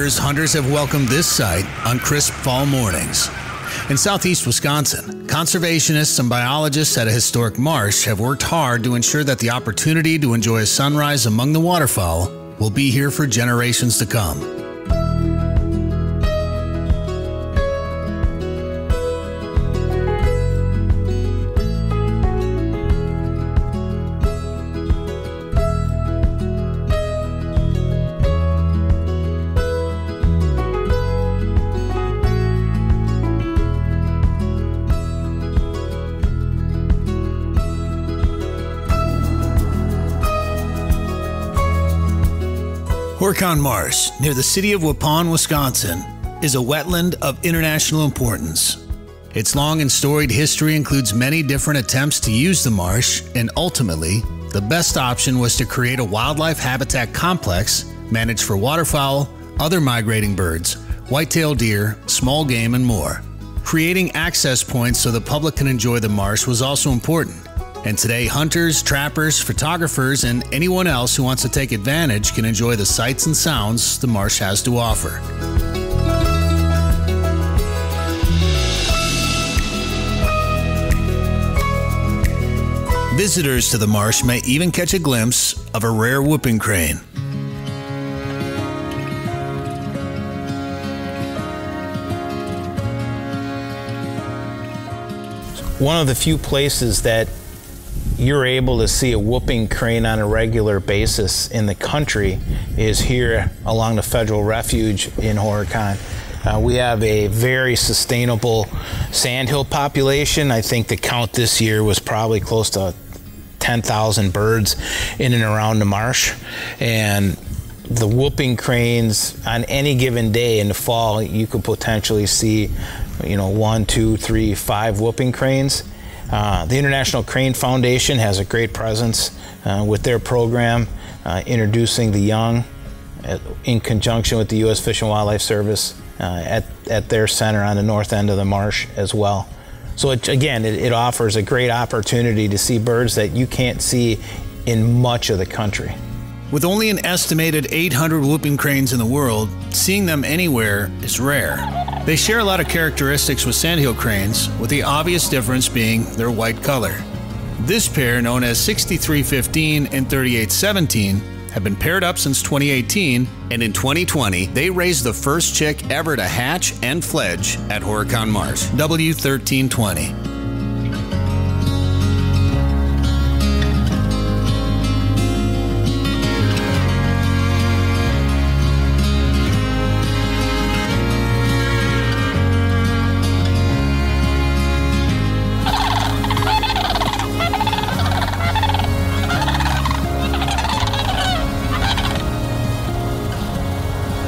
years, hunters have welcomed this site on crisp fall mornings. In southeast Wisconsin, conservationists and biologists at a historic marsh have worked hard to ensure that the opportunity to enjoy a sunrise among the waterfowl will be here for generations to come. Horicon Marsh, near the city of Waupun, Wisconsin, is a wetland of international importance. Its long and storied history includes many different attempts to use the marsh, and ultimately, the best option was to create a wildlife habitat complex managed for waterfowl, other migrating birds, white-tailed deer, small game, and more. Creating access points so the public can enjoy the marsh was also important. And today, hunters, trappers, photographers, and anyone else who wants to take advantage can enjoy the sights and sounds the marsh has to offer. Visitors to the marsh may even catch a glimpse of a rare whooping crane. One of the few places that you're able to see a whooping crane on a regular basis in the country is here along the Federal Refuge in Horicon. We have a very sustainable sandhill population. I think the count this year was probably close to 10,000 birds in and around the marsh. And the whooping cranes, on any given day in the fall, you could potentially see 1, 2, 3, 5 whooping cranes. The International Crane Foundation has a great presence with their program, introducing the young in conjunction with the U.S. Fish and Wildlife Service at their center on the north end of the marsh as well. So it offers a great opportunity to see birds that you can't see in much of the country. With only an estimated 800 whooping cranes in the world, seeing them anywhere is rare. They share a lot of characteristics with sandhill cranes, with the obvious difference being their white color. This pair, known as 6315 and 3817, have been paired up since 2018, and in 2020, they raised the first chick ever to hatch and fledge at Horicon Marsh, W1320.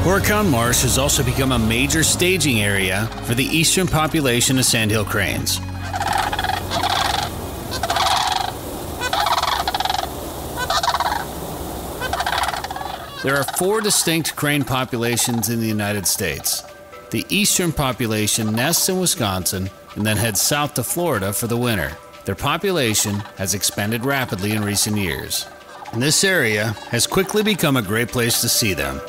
Horicon Marsh has also become a major staging area for the eastern population of sandhill cranes. There are 4 distinct crane populations in the United States. The eastern population nests in Wisconsin and then heads south to Florida for the winter. Their population has expanded rapidly in recent years, and this area has quickly become a great place to see them.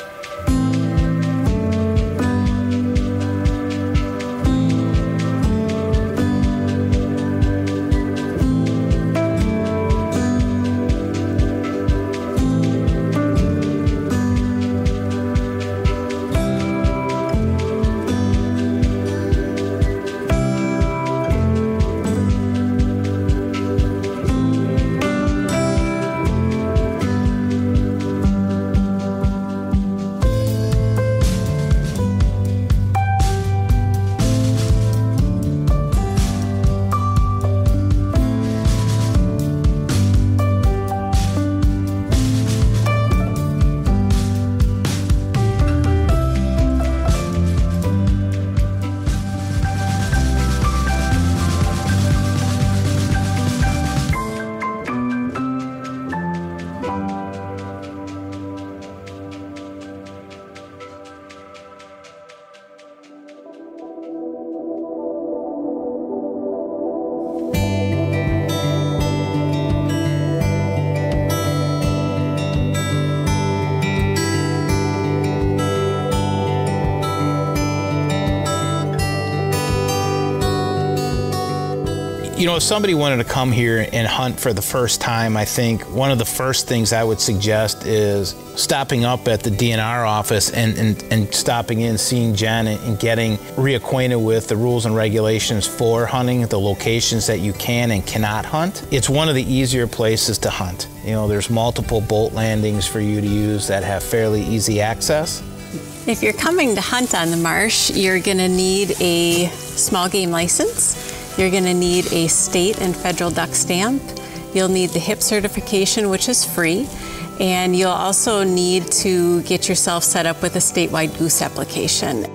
You know, if somebody wanted to come here and hunt for the first time, I think one of the first things I would suggest is stopping up at the DNR office and stopping in, seeing Jen, and getting reacquainted with the rules and regulations for hunting, the locations that you can and cannot hunt. It's one of the easier places to hunt. You know, there's multiple boat landings for you to use that have fairly easy access. If you're coming to hunt on the marsh, you're going to need a small game license. You're going to need a state and federal duck stamp. You'll need the HIP certification, which is free. And you'll also need to get yourself set up with a statewide goose application.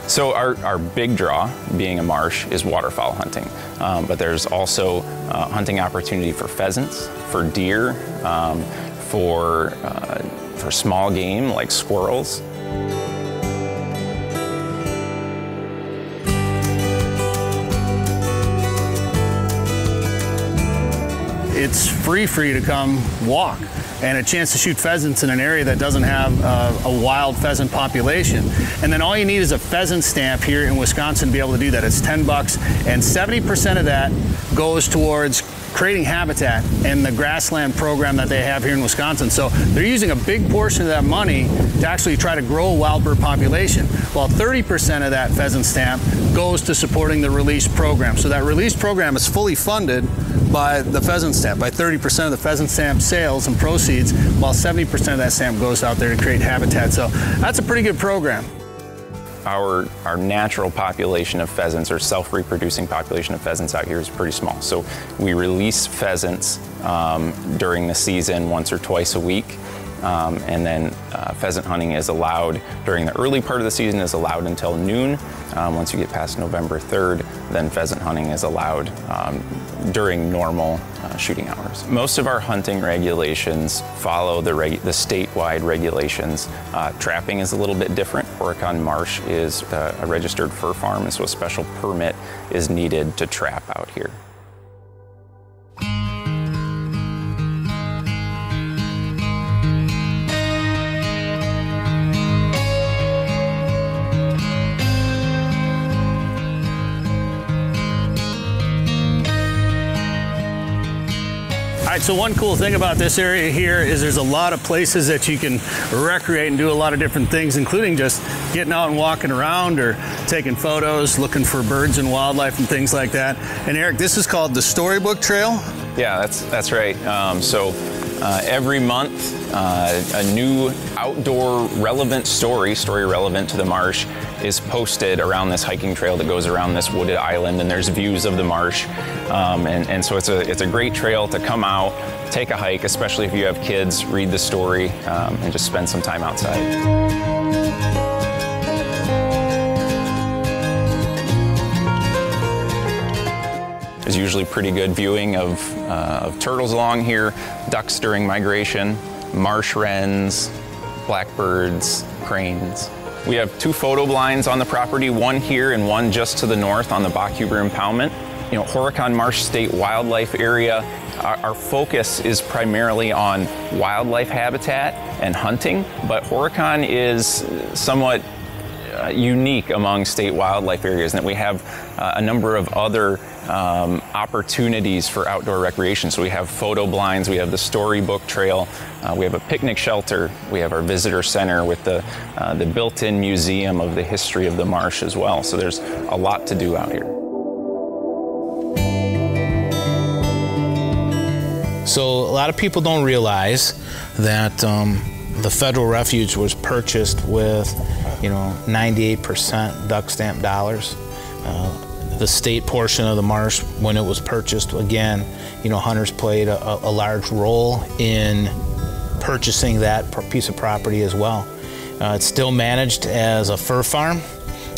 So our big draw, being a marsh, is waterfowl hunting. But there's also hunting opportunity for pheasants, for deer, for small game like squirrels. It's free for you to come walk and a chance to shoot pheasants in an area that doesn't have a wild pheasant population. And then all you need is a pheasant stamp here in Wisconsin to be able to do that. It's $10, and 70% of that goes towards creating habitat and the grassland program that they have here in Wisconsin. So they're using a big portion of that money to actually try to grow a wild bird population, while 30% of that pheasant stamp goes to supporting the release program. So that release program is fully funded by the pheasant stamp, by 30% of the pheasant stamp sales and proceeds, while 70% of that stamp goes out there to create habitat. So that's a pretty good program. Our natural population of pheasants, or self-reproducing population of pheasants out here, is pretty small. So we release pheasants during the season once or twice a week. And then pheasant hunting is allowed during the early part of the season, is allowed until noon. Once you get past November 3rd, then pheasant hunting is allowed during normal shooting hours. Most of our hunting regulations follow the statewide regulations. Trapping is a little bit different. Horicon Marsh is a registered fur farm, and so a special permit is needed to trap out here. All right, so one cool thing about this area here is there's a lot of places that you can recreate and do a lot of different things, including just getting out and walking around or taking photos, looking for birds and wildlife and things like that. And Eric, this is called the Storybook Trail? Yeah, that's right. Every month, a new outdoor relevant story relevant to the marsh, is posted around this hiking trail that goes around this wooded island, and there's views of the marsh. And so it's a great trail to come out, take a hike, especially if you have kids, read the story, and just spend some time outside. There's usually pretty good viewing of turtles along here, ducks during migration, marsh wrens, blackbirds, cranes. We have 2 photo blinds on the property, one here and one just to the north on the Bach-Huber impoundment. You know, Horicon Marsh State Wildlife Area, our focus is primarily on wildlife habitat and hunting, but Horicon is somewhat unique among state wildlife areas in that we have a number of other opportunities for outdoor recreation. So we have photo blinds, we have the Storybook Trail, we have a picnic shelter, we have our visitor center with the built-in museum of the history of the marsh as well. So there's a lot to do out here. So a lot of people don't realize that the federal refuge was purchased with, 98% duck stamp dollars. The state portion of the marsh, when it was purchased, again, hunters played a large role in purchasing that piece of property as well. It's still managed as a fur farm,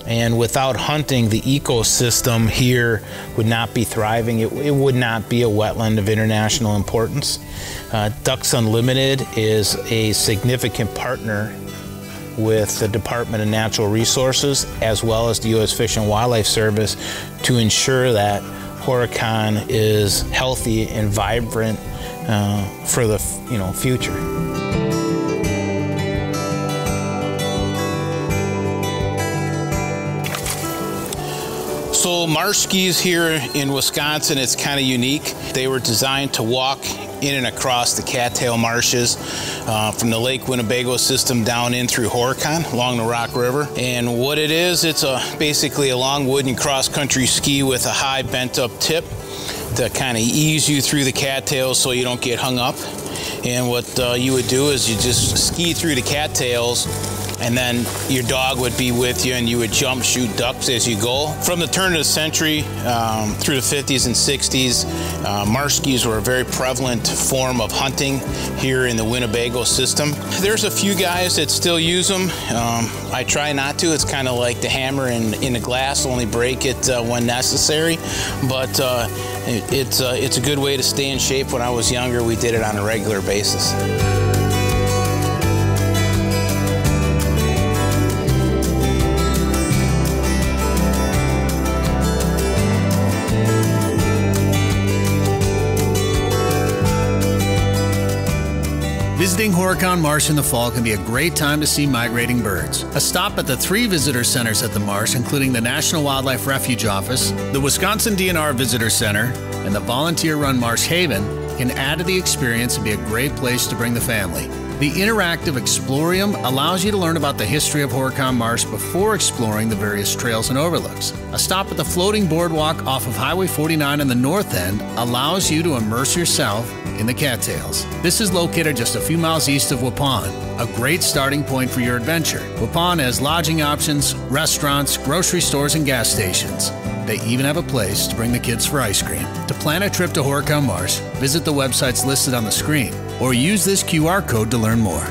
and without hunting, the ecosystem here would not be thriving. It would not be a wetland of international importance. Ducks Unlimited is a significant partner with the Department of Natural Resources as well as the U.S. Fish and Wildlife Service to ensure that Horicon is healthy and vibrant for the future. So marsh geese here in Wisconsin, it's kind of unique. They were designed to walk in and across the cattail marshes from the Lake Winnebago system down in through Horicon along the Rock River. And what it is, it's basically a long wooden cross-country ski with a high bent-up tip to kind of ease you through the cattails so you don't get hung up. And what you would do is you just ski through the cattails, and then your dog would be with you and you would jump, shoot ducks as you go. From the turn of the century through the 50s and 60s, marsh geese were a very prevalent form of hunting here in the Winnebago system. There's a few guys that still use them. I try not to. It's kind of like the hammer in the glass, only break it when necessary. But it's a good way to stay in shape. When I was younger, we did it on a regular basis. Visiting Horicon Marsh in the fall can be a great time to see migrating birds. A stop at the 3 visitor centers at the marsh, including the National Wildlife Refuge Office, the Wisconsin DNR Visitor Center, and the volunteer-run Marsh Haven, can add to the experience and be a great place to bring the family. The interactive Explorium allows you to learn about the history of Horicon Marsh before exploring the various trails and overlooks. A stop at the floating boardwalk off of Highway 49 on the north end allows you to immerse yourself in the cattails. This is located just a few miles east of Waupun, a great starting point for your adventure. Waupun has lodging options, restaurants, grocery stores, and gas stations. They even have a place to bring the kids for ice cream. To plan a trip to Horicon Marsh, visit the websites listed on the screen or use this QR code to learn more.